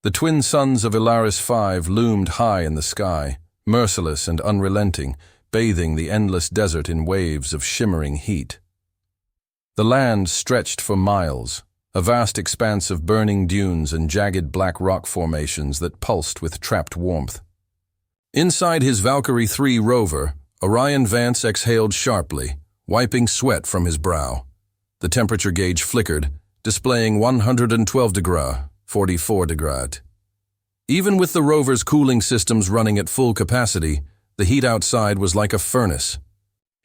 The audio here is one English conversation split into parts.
The twin suns of SCI-FI loomed high in the sky, merciless and unrelenting, bathing the endless desert in waves of shimmering heat. The land stretched for miles, a vast expanse of burning dunes and jagged black rock formations that pulsed with trapped warmth. Inside his Valkyrie 3 rover, Orion Vance exhaled sharply, wiping sweat from his brow. The temperature gauge flickered, displaying 112 degrees, 44 degrees. Even with the rover's cooling systems running at full capacity, the heat outside was like a furnace.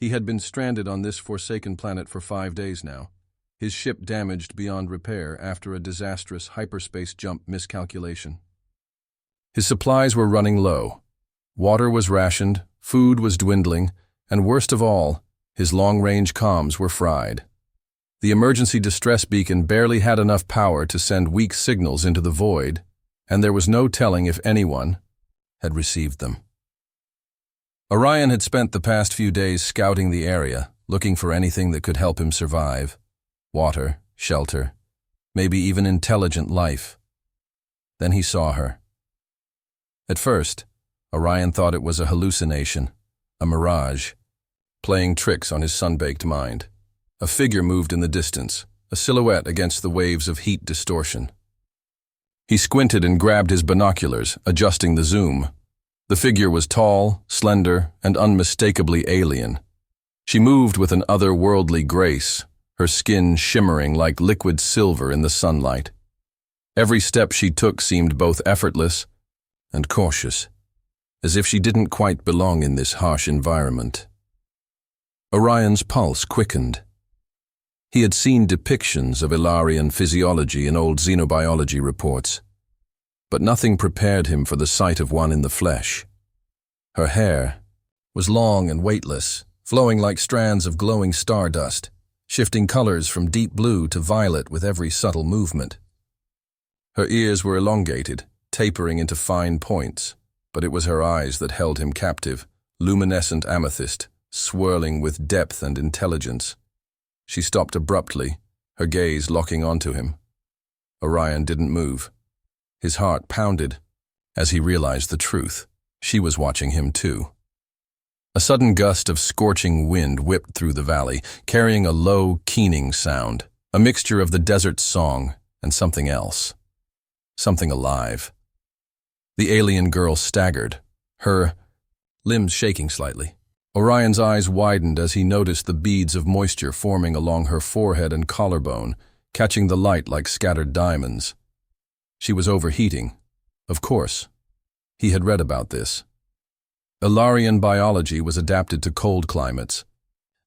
He had been stranded on this forsaken planet for 5 days now, his ship damaged beyond repair after a disastrous hyperspace jump miscalculation. His supplies were running low. Water was rationed, food was dwindling, and worst of all, his long-range comms were fried. The emergency distress beacon barely had enough power to send weak signals into the void, and there was no telling if anyone had received them. Orion had spent the past few days scouting the area, looking for anything that could help him survive. Water, shelter, maybe even intelligent life. Then he saw her. At first, Orion thought it was a hallucination, a mirage, playing tricks on his sun-baked mind. A figure moved in the distance, a silhouette against the waves of heat distortion. He squinted and grabbed his binoculars, adjusting the zoom. The figure was tall, slender, and unmistakably alien. She moved with an otherworldly grace, her skin shimmering like liquid silver in the sunlight. Every step she took seemed both effortless and cautious, as if she didn't quite belong in this harsh environment. Orion's pulse quickened. He had seen depictions of Ilarian physiology in old xenobiology reports, but nothing prepared him for the sight of one in the flesh. Her hair was long and weightless, flowing like strands of glowing stardust, shifting colors from deep blue to violet with every subtle movement. Her ears were elongated, tapering into fine points, but it was her eyes that held him captive, luminescent amethyst, swirling with depth and intelligence. She stopped abruptly, her gaze locking onto him. Orion didn't move. His heart pounded as he realized the truth. She was watching him too. A sudden gust of scorching wind whipped through the valley, carrying a low, keening sound, a mixture of the desert's song and something else. Something alive. The alien girl staggered, her limbs shaking slightly. Orion's eyes widened as he noticed the beads of moisture forming along her forehead and collarbone, catching the light like scattered diamonds. She was overheating. Of course. He had read about this. Ilarian biology was adapted to cold climates,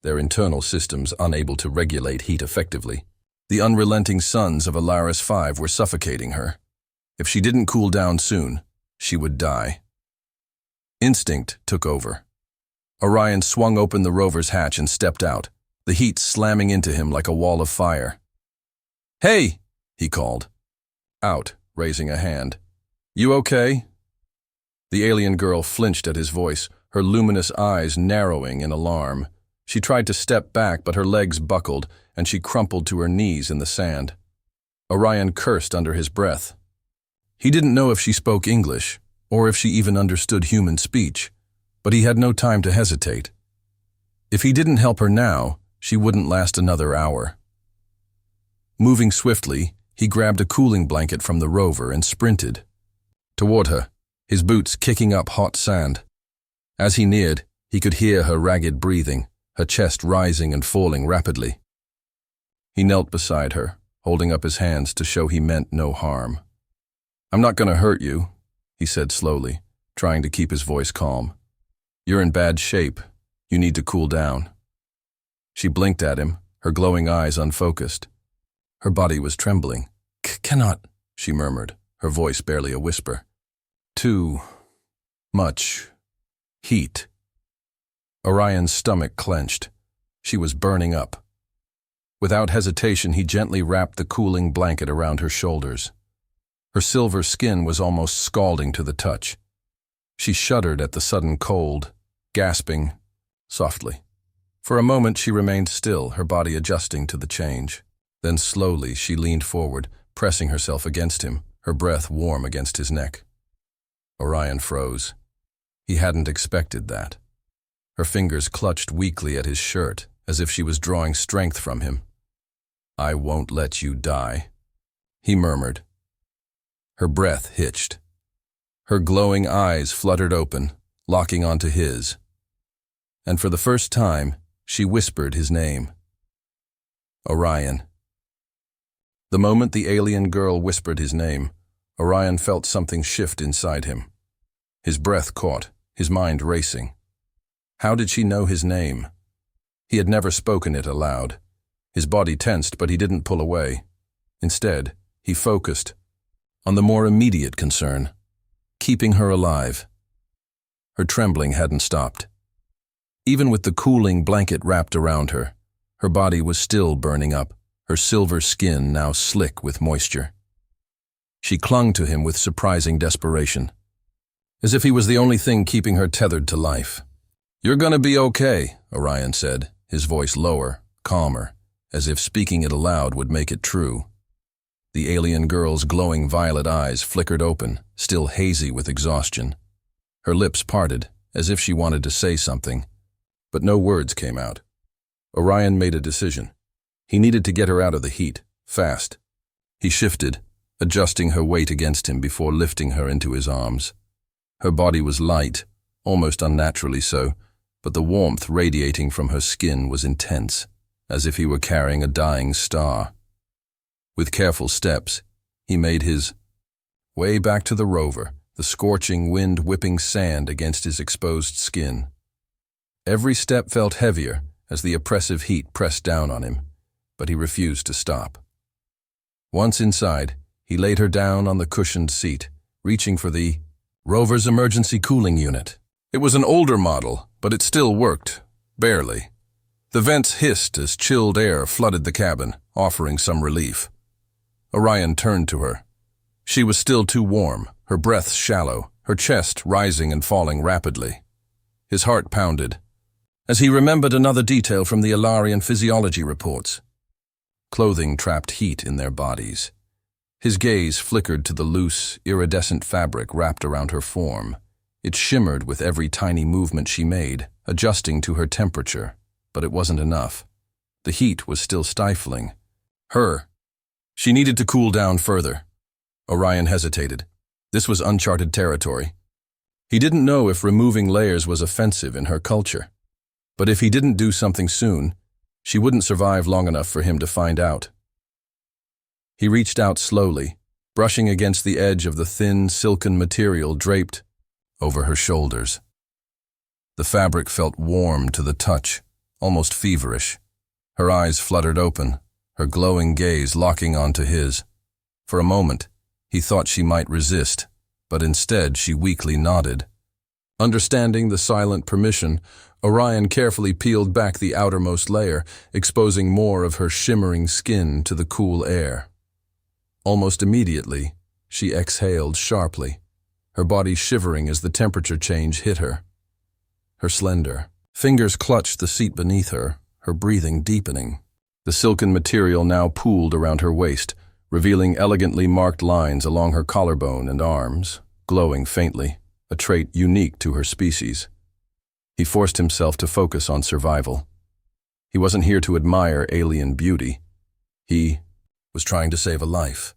their internal systems unable to regulate heat effectively. The unrelenting suns of SCI-FI were suffocating her. If she didn't cool down soon, she would die. Instinct took over. Orion swung open the rover's hatch and stepped out, the heat slamming into him like a wall of fire. "Hey!" he called. Out, raising a hand. "You okay?" The alien girl flinched at his voice, her luminous eyes narrowing in alarm. She tried to step back, but her legs buckled, and she crumpled to her knees in the sand. Orion cursed under his breath. He didn't know if she spoke English, or if she even understood human speech, but he had no time to hesitate. If he didn't help her now, she wouldn't last another hour. Moving swiftly, he grabbed a cooling blanket from the rover and sprinted toward her, his boots kicking up hot sand. As he neared, he could hear her ragged breathing, her chest rising and falling rapidly. He knelt beside her, holding up his hands to show he meant no harm. "I'm not going to hurt you," he said slowly, trying to keep his voice calm. "You're in bad shape. You need to cool down." She blinked at him, her glowing eyes unfocused. Her body was trembling. Cannot," she murmured, her voice barely a whisper. "Too much heat." Orion's stomach clenched. She was burning up. Without hesitation, he gently wrapped the cooling blanket around her shoulders. Her silver skin was almost scalding to the touch. She shuddered at the sudden cold, gasping softly. For a moment she remained still, her body adjusting to the change. Then slowly she leaned forward, pressing herself against him, her breath warm against his neck. Orion froze. He hadn't expected that. Her fingers clutched weakly at his shirt, as if she was drawing strength from him. "I won't let you die," he murmured. Her breath hitched. Her glowing eyes fluttered open, locking onto his. And for the first time, she whispered his name. Orion. The moment the alien girl whispered his name, Orion felt something shift inside him. His breath caught, his mind racing. How did she know his name? He had never spoken it aloud. His body tensed, but he didn't pull away. Instead, he focused on the more immediate concern, keeping her alive. Her trembling hadn't stopped. Even with the cooling blanket wrapped around her, her body was still burning up, her silver skin now slick with moisture. She clung to him with surprising desperation, as if he was the only thing keeping her tethered to life. "You're gonna be okay," Orion said, his voice lower, calmer, as if speaking it aloud would make it true. The alien girl's glowing violet eyes flickered open, still hazy with exhaustion. Her lips parted, as if she wanted to say something, but no words came out. Orion made a decision. He needed to get her out of the heat, fast. He shifted, adjusting her weight against him before lifting her into his arms. Her body was light, almost unnaturally so, but the warmth radiating from her skin was intense, as if he were carrying a dying star. With careful steps, he made his way back to the rover, the scorching wind whipping sand against his exposed skin. Every step felt heavier as the oppressive heat pressed down on him, but he refused to stop. Once inside, he laid her down on the cushioned seat, reaching for the rover's emergency cooling unit. It was an older model, but it still worked, barely. The vents hissed as chilled air flooded the cabin, offering some relief. Orion turned to her. She was still too warm, her breath shallow, her chest rising and falling rapidly. His heart pounded, as he remembered another detail from the Ilarian physiology reports. Clothing trapped heat in their bodies. His gaze flickered to the loose, iridescent fabric wrapped around her form. It shimmered with every tiny movement she made, adjusting to her temperature, but it wasn't enough. The heat was still stifling. She needed to cool down further. Orion hesitated. This was uncharted territory. He didn't know if removing layers was offensive in her culture. But if he didn't do something soon, she wouldn't survive long enough for him to find out. He reached out slowly, brushing against the edge of the thin, silken material draped over her shoulders. The fabric felt warm to the touch, almost feverish. Her eyes fluttered open, her glowing gaze locking onto his. For a moment, he thought she might resist, but instead she weakly nodded. Understanding the silent permission, Orion carefully peeled back the outermost layer, exposing more of her shimmering skin to the cool air. Almost immediately, she exhaled sharply, her body shivering as the temperature change hit her. Her slender fingers clutched the seat beneath her, her breathing deepening. The silken material now pooled around her waist, revealing elegantly marked lines along her collarbone and arms, glowing faintly, a trait unique to her species. He forced himself to focus on survival. He wasn't here to admire alien beauty. He was trying to save a life.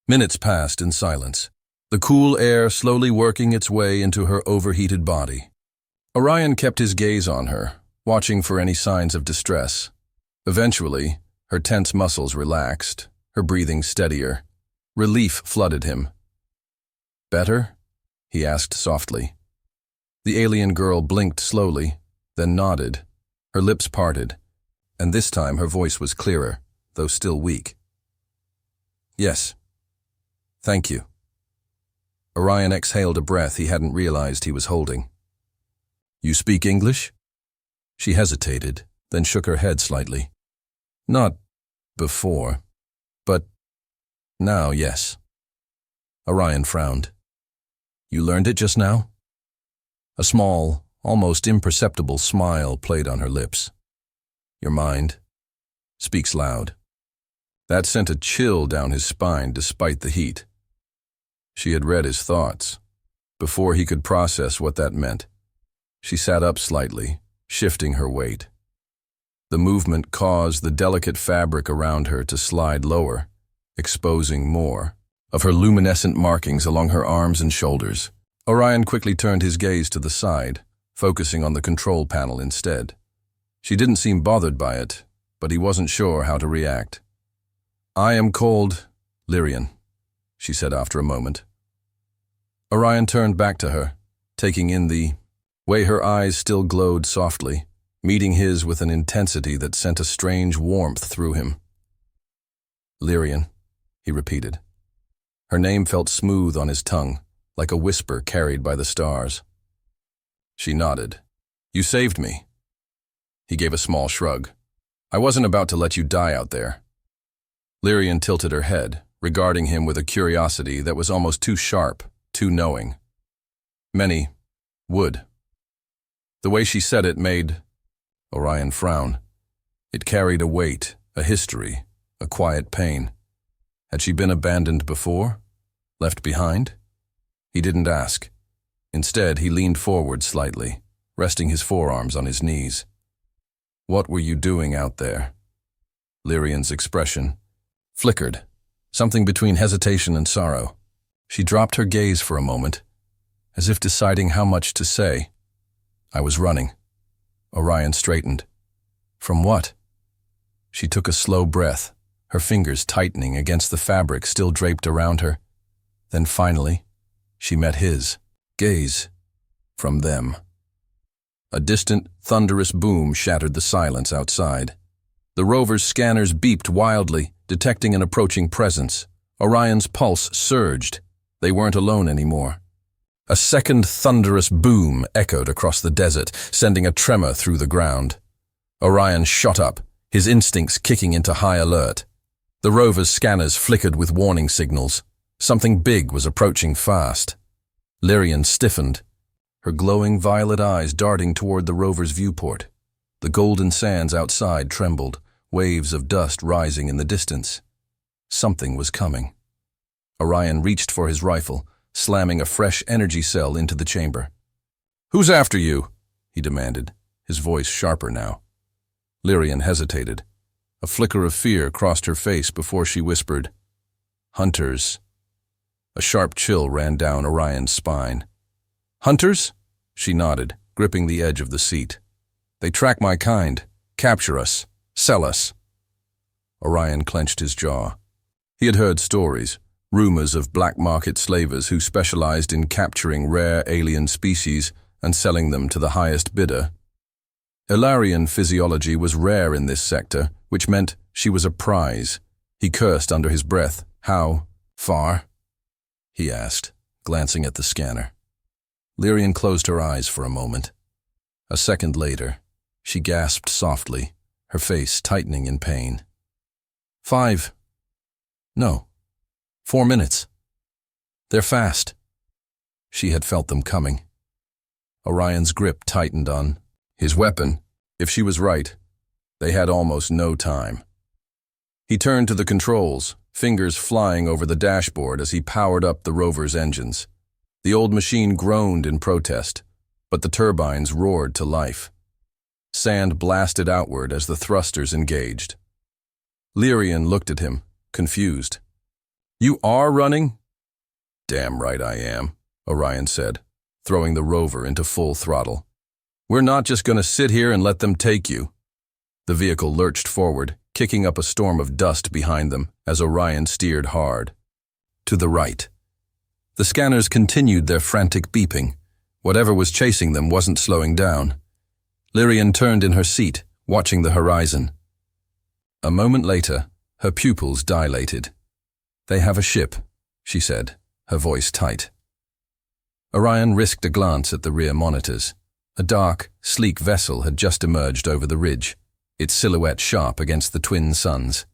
Minutes passed in silence, the cool air slowly working its way into her overheated body. Orion kept his gaze on her, watching for any signs of distress. Eventually, her tense muscles relaxed, her breathing steadier. Relief flooded him. "Better?" he asked softly. The alien girl blinked slowly, then nodded, her lips parted, and this time her voice was clearer, though still weak. "Yes. Thank you." Orion exhaled a breath he hadn't realized he was holding. "You speak English?" She hesitated, then shook her head slightly. "Not before, but now, yes." Orion frowned. "You learned it just now?" A small, almost imperceptible smile played on her lips. "Your mind speaks loud." That sent a chill down his spine despite the heat. She had read his thoughts. Before he could process what that meant, she sat up slightly, shifting her weight. The movement caused the delicate fabric around her to slide lower, exposing more of her luminescent markings along her arms and shoulders. Orion quickly turned his gaze to the side, focusing on the control panel instead. She didn't seem bothered by it, but he wasn't sure how to react. "I am called Lyrian," she said after a moment. Orion turned back to her, taking in the way her eyes still glowed softly, meeting his with an intensity that sent a strange warmth through him. "Lyrian," he repeated. Her name felt smooth on his tongue, like a whisper carried by the stars. She nodded. "You saved me." He gave a small shrug. "I wasn't about to let you die out there." Lyrian tilted her head, regarding him with a curiosity that was almost too sharp, too knowing. "Many would." The way she said it made Orion frown. It carried a weight, a history, a quiet pain. Had she been abandoned before? Left behind? He didn't ask. Instead, he leaned forward slightly, resting his forearms on his knees. "What were you doing out there?" Lyrian's expression flickered, something between hesitation and sorrow. She dropped her gaze for a moment, as if deciding how much to say. "I was running." Orion straightened. "From what?" She took a slow breath, her fingers tightening against the fabric still draped around her. Then finally, she met his gaze. From them. A distant, thunderous boom shattered the silence outside. The rover's scanners beeped wildly, detecting an approaching presence. Orion's pulse surged. They weren't alone anymore. A second thunderous boom echoed across the desert, sending a tremor through the ground. Orion shot up, his instincts kicking into high alert. The rover's scanners flickered with warning signals. Something big was approaching fast. Lyrian stiffened, her glowing violet eyes darting toward the rover's viewport. The golden sands outside trembled, waves of dust rising in the distance. Something was coming. Orion reached for his rifle, slamming a fresh energy cell into the chamber. "Who's after you?" he demanded, his voice sharper now. Lyrian hesitated. A flicker of fear crossed her face before she whispered, "Hunters." A sharp chill ran down Orion's spine. "Hunters?" She nodded, gripping the edge of the seat. "They track my kind, capture us, sell us." Orion clenched his jaw. He had heard stories, rumors of black market slavers who specialized in capturing rare alien species and selling them to the highest bidder. Ilarian physiology was rare in this sector, which meant she was a prize. He cursed under his breath. "How far?" he asked, glancing at the scanner. Lyrian closed her eyes for a moment. A second later, she gasped softly, her face tightening in pain. 5. No. 4 minutes. They're fast." She had felt them coming. Orion's grip tightened on his weapon. If she was right, they had almost no time. He turned to the controls, fingers flying over the dashboard as he powered up the rover's engines. The old machine groaned in protest, but the turbines roared to life. Sand blasted outward as the thrusters engaged. Lyrian looked at him, confused. "You are running?" "Damn right I am," Orion said, throwing the rover into full throttle. "We're not just going to sit here and let them take you." The vehicle lurched forward, kicking up a storm of dust behind them as Orion steered hard. To the right. The scanners continued their frantic beeping. Whatever was chasing them wasn't slowing down. Lyrian turned in her seat, watching the horizon. A moment later, her pupils dilated. "They have a ship," she said, her voice tight. Orion risked a glance at the rear monitors. A dark, sleek vessel had just emerged over the ridge, its silhouette sharp against the twin suns.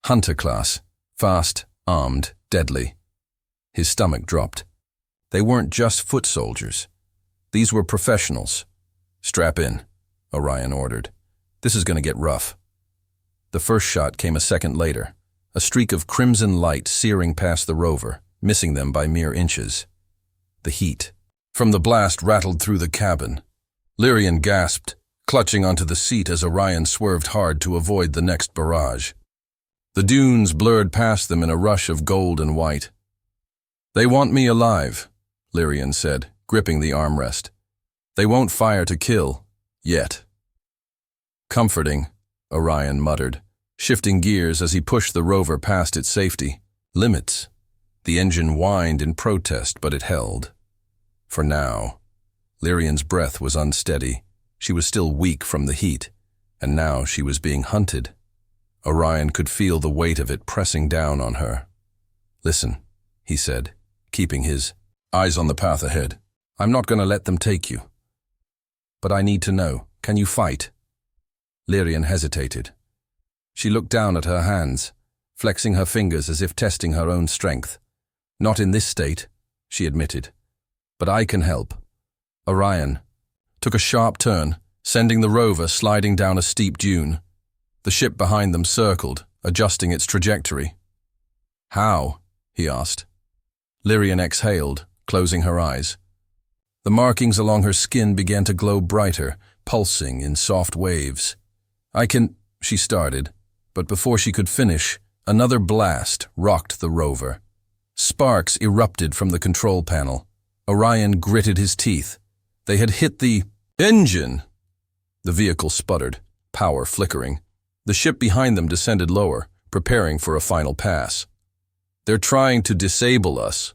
Hunter class, fast, armed, deadly. His stomach dropped. They weren't just foot soldiers. These were professionals. "Strap in," Orion ordered. "This is going to get rough." The first shot came a second later, a streak of crimson light searing past the rover, missing them by mere inches. The heat from the blast rattled through the cabin. Lyrian gasped, clutching onto the seat as Orion swerved hard to avoid the next barrage. The dunes blurred past them in a rush of gold and white. "They want me alive," Lyrian said, gripping the armrest. "They won't fire to kill, yet." "Comforting," Orion muttered, shifting gears as he pushed the rover past its safety limits. The engine whined in protest, but it held. For now. Lyrian's breath was unsteady. She was still weak from the heat, and now she was being hunted. Orion could feel the weight of it pressing down on her. "Listen," he said, keeping his eyes on the path ahead. "I'm not going to let them take you. But I need to know, can you fight?" Lyrian hesitated. She looked down at her hands, flexing her fingers as if testing her own strength. "Not in this state," she admitted. "But I can help." Orion took a sharp turn, sending the rover sliding down a steep dune. The ship behind them circled, adjusting its trajectory. "How?" he asked. Lyrian exhaled, closing her eyes. The markings along her skin began to glow brighter, pulsing in soft waves. "I can," she started, but before she could finish, another blast rocked the rover. Sparks erupted from the control panel. Orion gritted his teeth. They had hit the engine. The vehicle sputtered, power flickering. The ship behind them descended lower, preparing for a final pass. "They're trying to disable us,"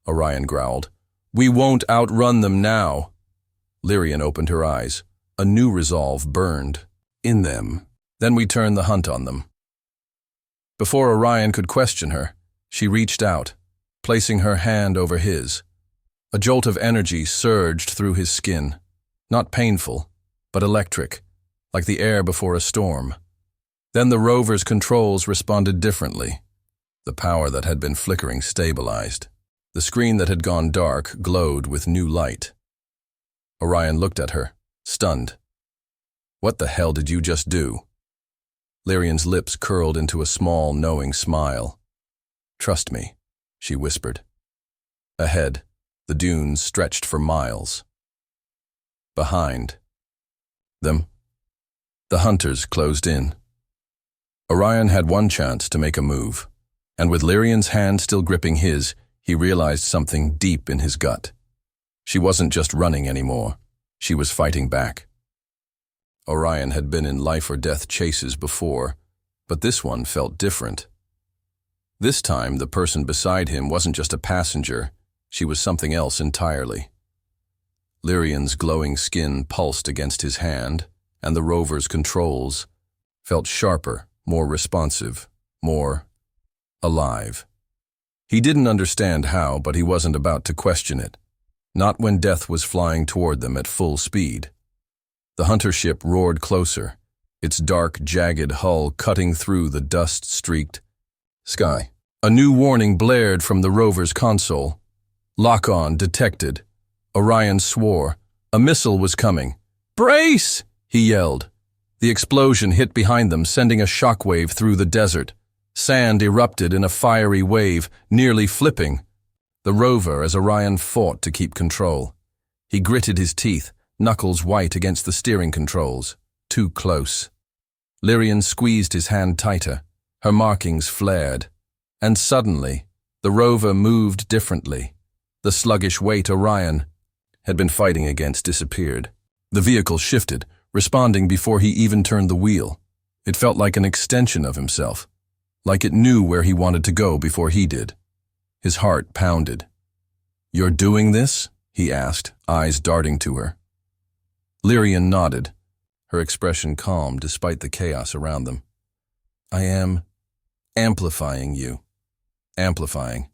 Orion growled. "We won't outrun them now." Lyrian opened her eyes. A new resolve burned in them. "Then we turn the hunt on them." Before Orion could question her, she reached out, placing her hand over his. A jolt of energy surged through his skin, not painful, but electric, like the air before a storm. Then the rover's controls responded differently. The power that had been flickering stabilized. The screen that had gone dark glowed with new light. Orion looked at her, stunned. "What the hell did you just do?" Lyrian's lips curled into a small, knowing smile. "Trust me," she whispered. Ahead, the dunes stretched for miles. Behind them, the hunters closed in. Orion had one chance to make a move, and with Lyrian's hand still gripping his, he realized something deep in his gut. She wasn't just running anymore. She was fighting back. Orion had been in life-or-death chases before, but this one felt different. This time, the person beside him wasn't just a passenger. She was something else entirely. Lyrian's glowing skin pulsed against his hand, and the rover's controls felt sharper, more responsive, more alive. He didn't understand how, but he wasn't about to question it. Not when death was flying toward them at full speed. The hunter ship roared closer, its dark, jagged hull cutting through the dust-streaked sky. A new warning blared from the rover's console. "Lock-on detected." Orion swore. A missile was coming. "Brace!" he yelled. The explosion hit behind them, sending a shockwave through the desert. Sand erupted in a fiery wave, nearly flipping the rover as Orion fought to keep control. He gritted his teeth, knuckles white against the steering controls. Too close. Lyrian squeezed his hand tighter. Her markings flared. And suddenly, the rover moved differently. The sluggish weight Orion had been fighting against disappeared. The vehicle shifted, responding before he even turned the wheel. It felt like an extension of himself, like it knew where he wanted to go before he did. His heart pounded. "You're doing this?" he asked, eyes darting to her. Lyrian nodded, her expression calm despite the chaos around them. "I am amplifying you." Amplifying.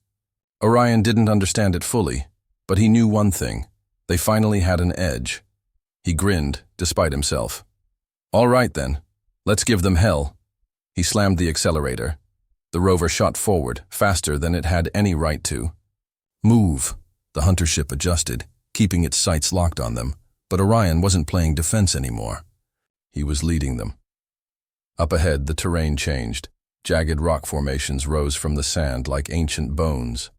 Orion didn't understand it fully, but he knew one thing. They finally had an edge. He grinned, despite himself. "All right then, let's give them hell." He slammed the accelerator. The rover shot forward, faster than it had any right to. "Move." The hunter ship adjusted, keeping its sights locked on them, but Orion wasn't playing defense anymore. He was leading them. Up ahead, the terrain changed. Jagged rock formations rose from the sand like ancient bones.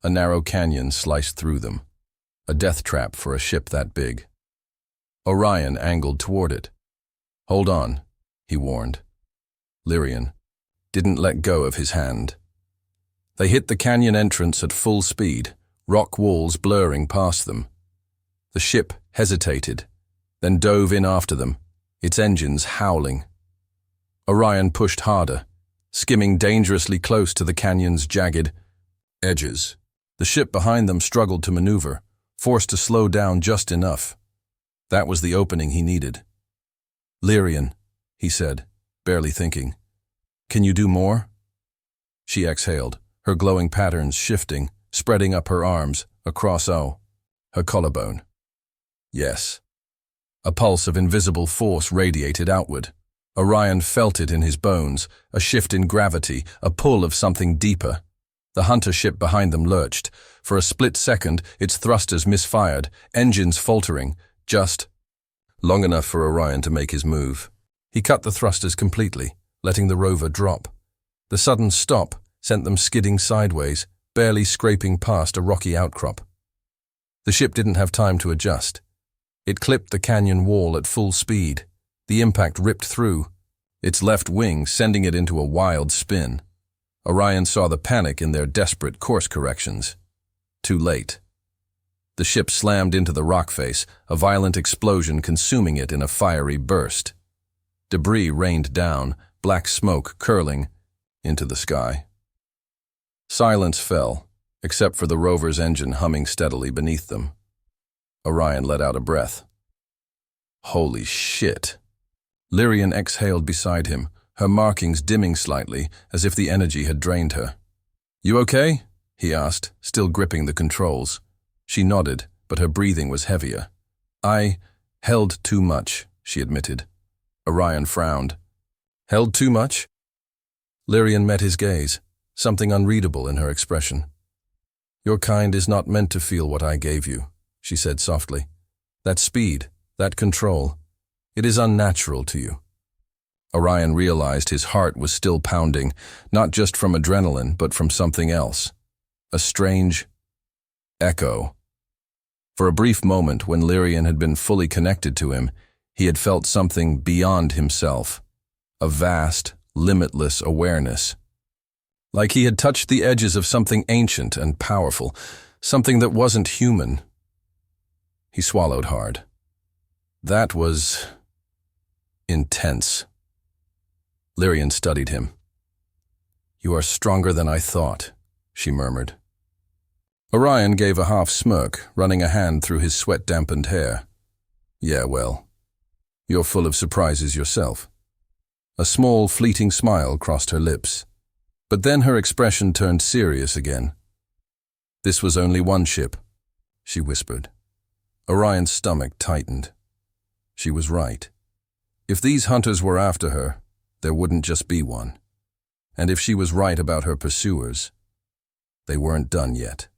A narrow canyon sliced through them, a death trap for a ship that big. Orion angled toward it. "Hold on," he warned. Lyrian didn't let go of his hand. They hit the canyon entrance at full speed, rock walls blurring past them. The ship hesitated, then dove in after them, its engines howling. Orion pushed harder, skimming dangerously close to the canyon's jagged edges. The ship behind them struggled to maneuver, forced to slow down just enough. That was the opening he needed. "Lyrian," he said, barely thinking. "Can you do more?" She exhaled, her glowing patterns shifting, spreading up her arms, across her collarbone. Yes. A pulse of invisible force radiated outward. Orion felt it in his bones, a shift in gravity, a pull of something deeper. The hunter ship behind them lurched. For a split second, its thrusters misfired, engines faltering, just long enough for Orion to make his move. He cut the thrusters completely, letting the rover drop. The sudden stop sent them skidding sideways, barely scraping past a rocky outcrop. The ship didn't have time to adjust. It clipped the canyon wall at full speed. The impact ripped through, its left wing sending it into a wild spin. Orion saw the panic in their desperate course corrections. Too late. The ship slammed into the rock face, a violent explosion consuming it in a fiery burst. Debris rained down, black smoke curling into the sky. Silence fell, except for the rover's engine humming steadily beneath them. Orion let out a breath. Holy shit. Lyrian exhaled beside him, her markings dimming slightly, as if the energy had drained her. "You okay?" he asked, still gripping the controls. She nodded, but her breathing was heavier. "I held too much," she admitted. Orion frowned. "Held too much?" Lyrian met his gaze, something unreadable in her expression. "Your kind is not meant to feel what I gave you," she said softly. "That speed, that control, it is unnatural to you." Orion realized his heart was still pounding, not just from adrenaline, but from something else. A strange echo. For a brief moment, when Lyrian had been fully connected to him, he had felt something beyond himself, a vast, limitless awareness. Like he had touched the edges of something ancient and powerful, something that wasn't human. He swallowed hard. That was intense. Lyrian studied him. "You are stronger than I thought," she murmured. Orion gave a half smirk, running a hand through his sweat-dampened hair. "Yeah, well, you're full of surprises yourself." A small, fleeting smile crossed her lips. But then her expression turned serious again. "This was only one ship," she whispered. Orion's stomach tightened. She was right. If these hunters were after her, there wouldn't just be one. And if she was right about her pursuers, they weren't done yet.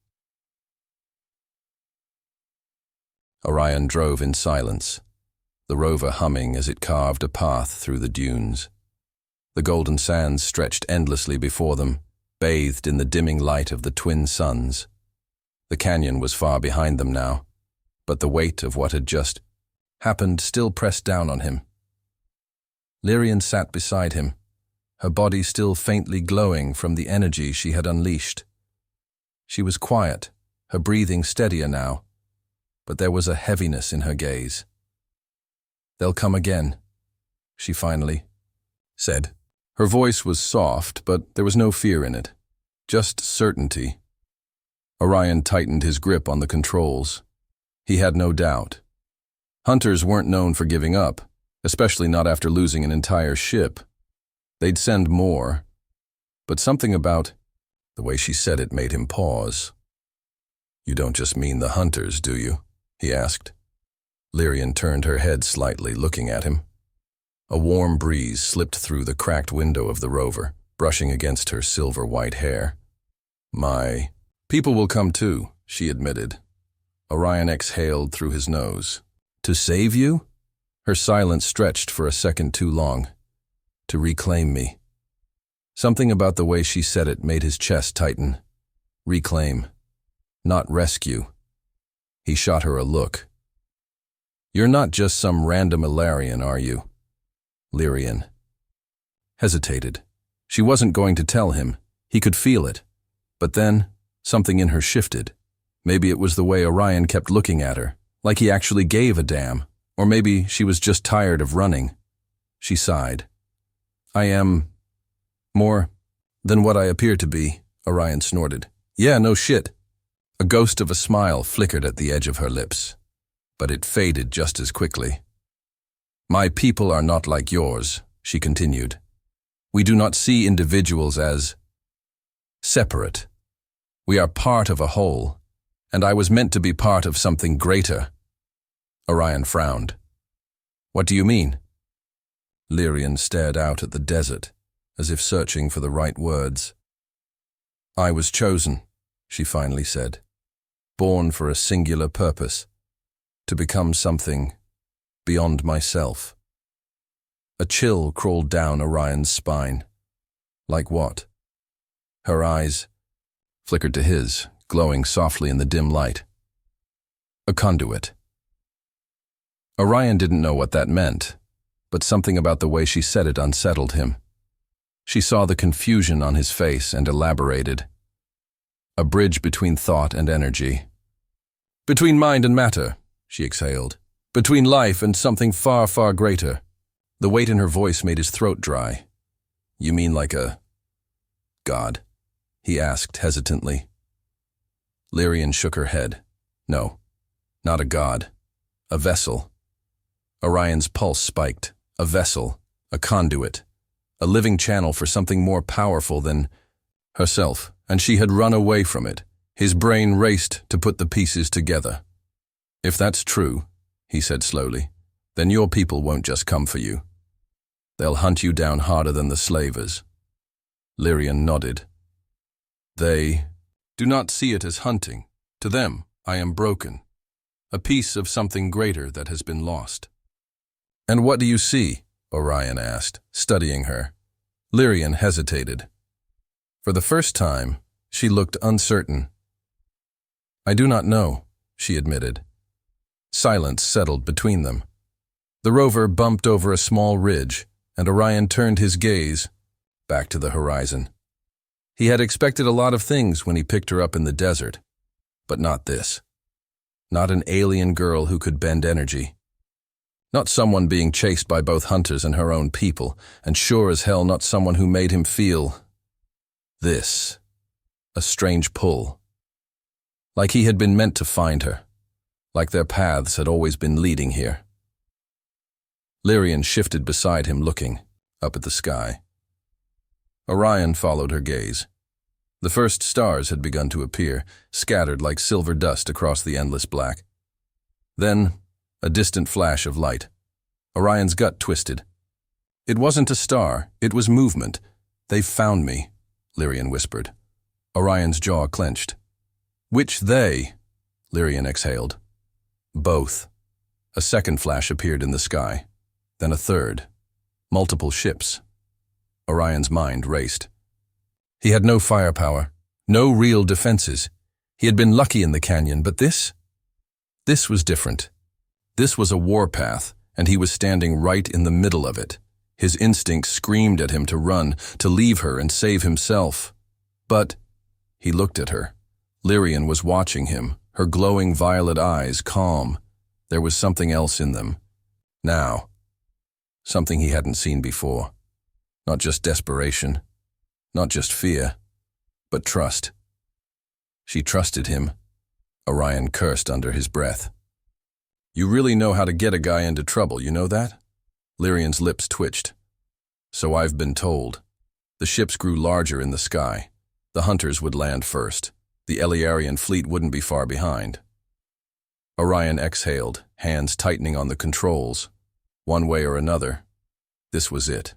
Orion drove in silence, the rover humming as it carved a path through the dunes. The golden sands stretched endlessly before them, bathed in the dimming light of the twin suns. The canyon was far behind them now, but the weight of what had just happened still pressed down on him. Lyrian sat beside him, her body still faintly glowing from the energy she had unleashed. She was quiet, her breathing steadier now, but there was a heaviness in her gaze. "They'll come again," she finally said. Her voice was soft, but there was no fear in it, just certainty. Orion tightened his grip on the controls. He had no doubt. Hunters weren't known for giving up, especially not after losing an entire ship. They'd send more, but something about the way she said it made him pause. "You don't just mean the hunters, do you?" he asked. Lyrian turned her head slightly, looking at him. A warm breeze slipped through the cracked window of the rover, brushing against her silver-white hair. "My people will come too," she admitted. Orion exhaled through his nose. "To save you?" Her silence stretched for a second too long. "To reclaim me." Something about the way she said it made his chest tighten. Reclaim. not rescue. He shot her a look. You're not just some random Ilarian, are you? Lyrian hesitated. She wasn't going to tell him. He could feel it. But then, something in her shifted. Maybe it was the way Orion kept looking at her, like he actually gave a damn. Or maybe she was just tired of running. She sighed. I am more than what I appear to be, Orion snorted. Yeah, no shit. A ghost of a smile flickered at the edge of her lips, but it faded just as quickly. My people are not like yours, she continued. We do not see individuals as separate. We are part of a whole, and I was meant to be part of something greater. Orion frowned. What do you mean? Lyrian stared out at the desert, as if searching for the right words. I was chosen, she finally said, born for a singular purpose, to become something beyond myself. A chill crawled down Orion's spine. Like what? Her eyes flickered to his, glowing softly in the dim light. A conduit. Orion didn't know what that meant, but something about the way she said it unsettled him. She saw the confusion on his face and elaborated. A bridge between thought and energy. Between mind and matter, she exhaled. Between life and something far, far greater. The weight in her voice made his throat dry. You mean like a god? He asked hesitantly. Lyrian shook her head. No, not a god. A vessel. Orion's pulse spiked. A vessel. A conduit. A living channel for something more powerful than herself, and she had run away from it. His brain raced to put the pieces together. If that's true, he said slowly, then your people won't just come for you. They'll hunt you down harder than the slavers. Lyrian nodded. They do not see it as hunting. To them, I am broken. A piece of something greater that has been lost. And what do you see? Orion asked, studying her. Lyrian hesitated. For the first time, she looked uncertain. I do not know, she admitted. Silence settled between them. The rover bumped over a small ridge, and Orion turned his gaze back to the horizon. He had expected a lot of things when he picked her up in the desert, but not this. Not an alien girl who could bend energy. Not someone being chased by both hunters and her own people, and sure as hell not someone who made him feel this. A strange pull. Like he had been meant to find her. Like their paths had always been leading here. Lyrian shifted beside him, looking up at the sky. Orion followed her gaze. The first stars had begun to appear, scattered like silver dust across the endless black. Then, a distant flash of light. Orion's gut twisted. It wasn't a star, it was movement. They've found me, Lyrian whispered. Orion's jaw clenched. Which they? Lyrian exhaled. Both. A second flash appeared in the sky. Then a third. Multiple ships. Orion's mind raced. He had no firepower, no real defenses. He had been lucky in the canyon, but this? This was different. This was a warpath, and he was standing right in the middle of it. His instinct screamed at him to run, to leave her and save himself. But he looked at her. Lyrian was watching him, her glowing violet eyes calm. There was something else in them. Now. Something he hadn't seen before. Not just desperation. Not just fear. But trust. She trusted him. Orion cursed under his breath. You really know how to get a guy into trouble, you know that? Lyrian's lips twitched. So I've been told. The ships grew larger in the sky. The hunters would land first. The Eliarian fleet wouldn't be far behind. Orion exhaled, hands tightening on the controls. One way or another, this was it.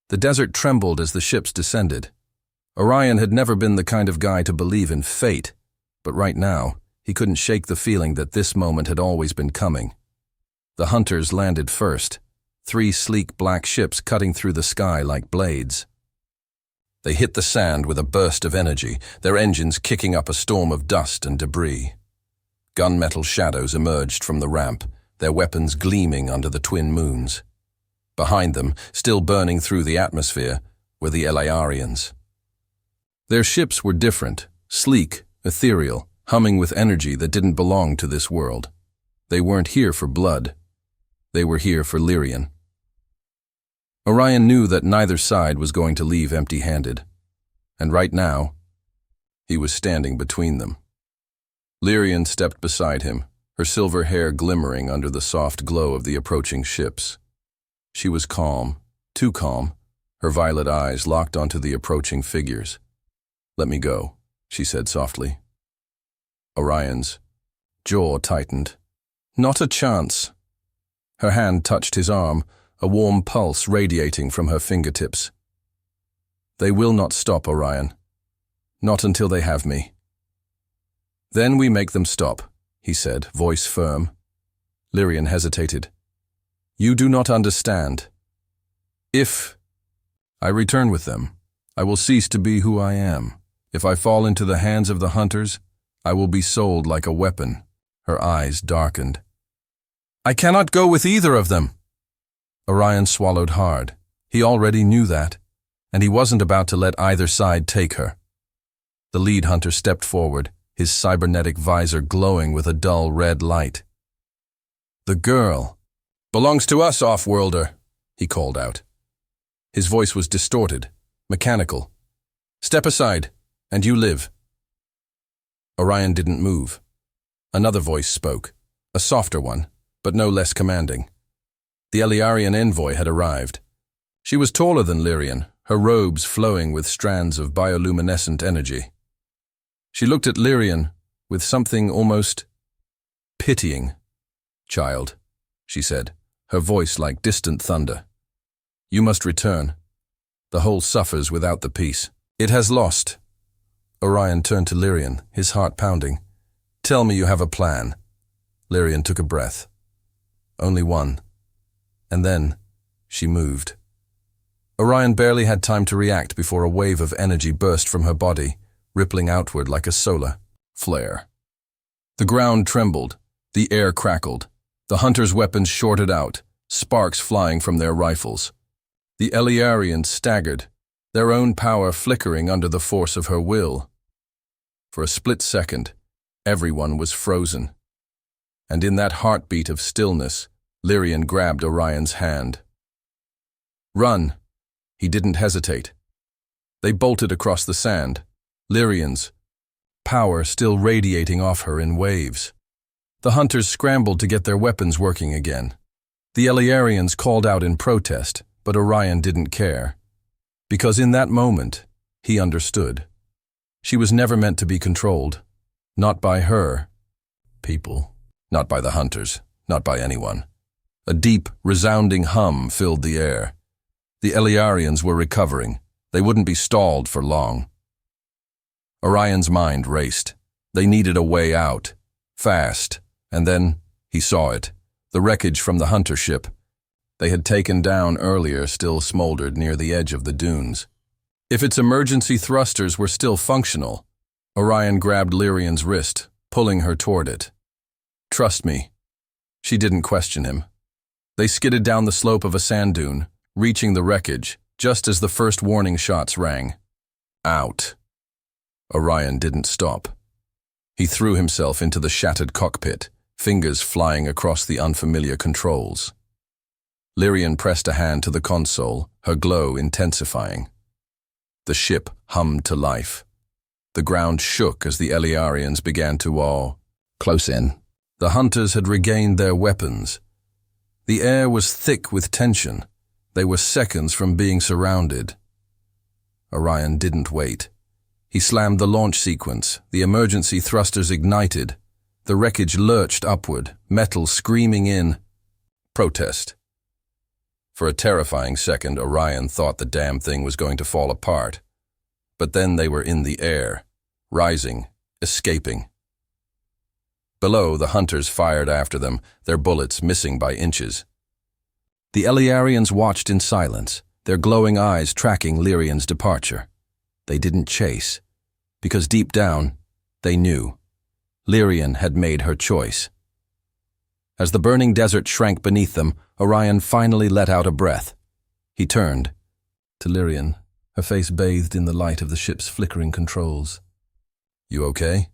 The desert trembled as the ships descended. Orion had never been the kind of guy to believe in fate, but right now, he couldn't shake the feeling that this moment had always been coming. The hunters landed first, 3 sleek black ships cutting through the sky like blades. They hit the sand with a burst of energy, their engines kicking up a storm of dust and debris. Gunmetal shadows emerged from the ramp, their weapons gleaming under the twin moons. Behind them, still burning through the atmosphere, were the Elaiarians. Their ships were different, sleek, ethereal, humming with energy that didn't belong to this world. They weren't here for blood. They were here for Lyrian. Orion knew that neither side was going to leave empty-handed. And right now, he was standing between them. Lyrian stepped beside him, her silver hair glimmering under the soft glow of the approaching ships. She was calm, too calm, her violet eyes locked onto the approaching figures. "Let me go," she said softly. Orion's jaw tightened. "Not a chance." Her hand touched his arm, a warm pulse radiating from her fingertips. "They will not stop, Orion. Not until they have me." "Then we make them stop," he said, voice firm. Lyrian hesitated. "You do not understand. If I return with them, I will cease to be who I am. If I fall into the hands of the hunters, I will be sold like a weapon." Her eyes darkened. "I cannot go with either of them." Orion swallowed hard. He already knew that, and he wasn't about to let either side take her. The lead hunter stepped forward, his cybernetic visor glowing with a dull red light. "The girl belongs to us, off-worlder," he called out. His voice was distorted, mechanical. "Step aside, and you live." Orion didn't move. Another voice spoke, a softer one, but no less commanding. The Elaiarian envoy had arrived. She was taller than Lyrian, her robes flowing with strands of bioluminescent energy. She looked at Lyrian with something almost pitying. "Child," she said, her voice like distant thunder. "You must return. The whole suffers without the peace. It has lost." Orion turned to Lyrian, his heart pounding. "Tell me you have a plan." Lyrian took a breath. "Only one." And then, she moved. Orion barely had time to react before a wave of energy burst from her body, rippling outward like a solar flare. The ground trembled, the air crackled, the hunters' weapons shorted out, sparks flying from their rifles. The Elaiarians staggered, their own power flickering under the force of her will. For a split second, everyone was frozen. And in that heartbeat of stillness, Lyrian grabbed Orion's hand. "Run!" He didn't hesitate. They bolted across the sand, Lyrian's power still radiating off her in waves. The hunters scrambled to get their weapons working again. The Elaiarians called out in protest, but Orion didn't care. Because in that moment, he understood. She was never meant to be controlled. Not by her people. Not by the hunters. Not by anyone. A deep, resounding hum filled the air. The Elaiarians were recovering. They wouldn't be stalled for long. Orion's mind raced. They needed a way out. Fast. And then, he saw it. The wreckage from the hunter ship they had taken down earlier still smoldered near the edge of the dunes. If its emergency thrusters were still functional, Orion grabbed Lyrian's wrist, pulling her toward it. "Trust me." She didn't question him. They skidded down the slope of a sand dune, reaching the wreckage, just as the first warning shots rang. Out. Orion didn't stop. He threw himself into the shattered cockpit, fingers flying across the unfamiliar controls. Lyrian pressed a hand to the console, her glow intensifying. The ship hummed to life. The ground shook as the Elaiarians began to awe. Close in. The hunters had regained their weapons. The air was thick with tension. They were seconds from being surrounded. Orion didn't wait. He slammed the launch sequence. The emergency thrusters ignited. The wreckage lurched upward, metal screaming in protest. For a terrifying second, Orion thought the damn thing was going to fall apart. But then they were in the air, rising, escaping. Below, the hunters fired after them, their bullets missing by inches. The Elaiarians watched in silence, their glowing eyes tracking Lyrian's departure. They didn't chase, because deep down, they knew. Lyrian had made her choice. As the burning desert shrank beneath them, Orion finally let out a breath. He turned to Lyrian, her face bathed in the light of the ship's flickering controls. "You okay?"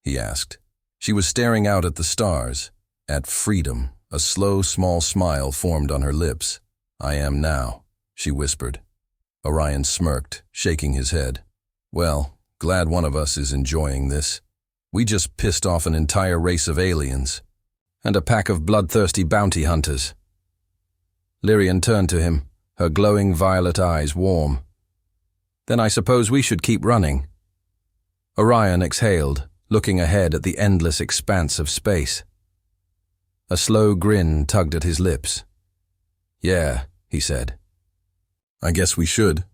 he asked. She was staring out at the stars, at freedom. A slow, small smile formed on her lips. "I am now," she whispered. Orion smirked, shaking his head. "Well, glad one of us is enjoying this. We just pissed off an entire race of aliens. And a pack of bloodthirsty bounty hunters." Lyrian turned to him, her glowing violet eyes warm. "Then I suppose we should keep running." Orion exhaled, looking ahead at the endless expanse of space. A slow grin tugged at his lips. "Yeah," he said. "I guess we should."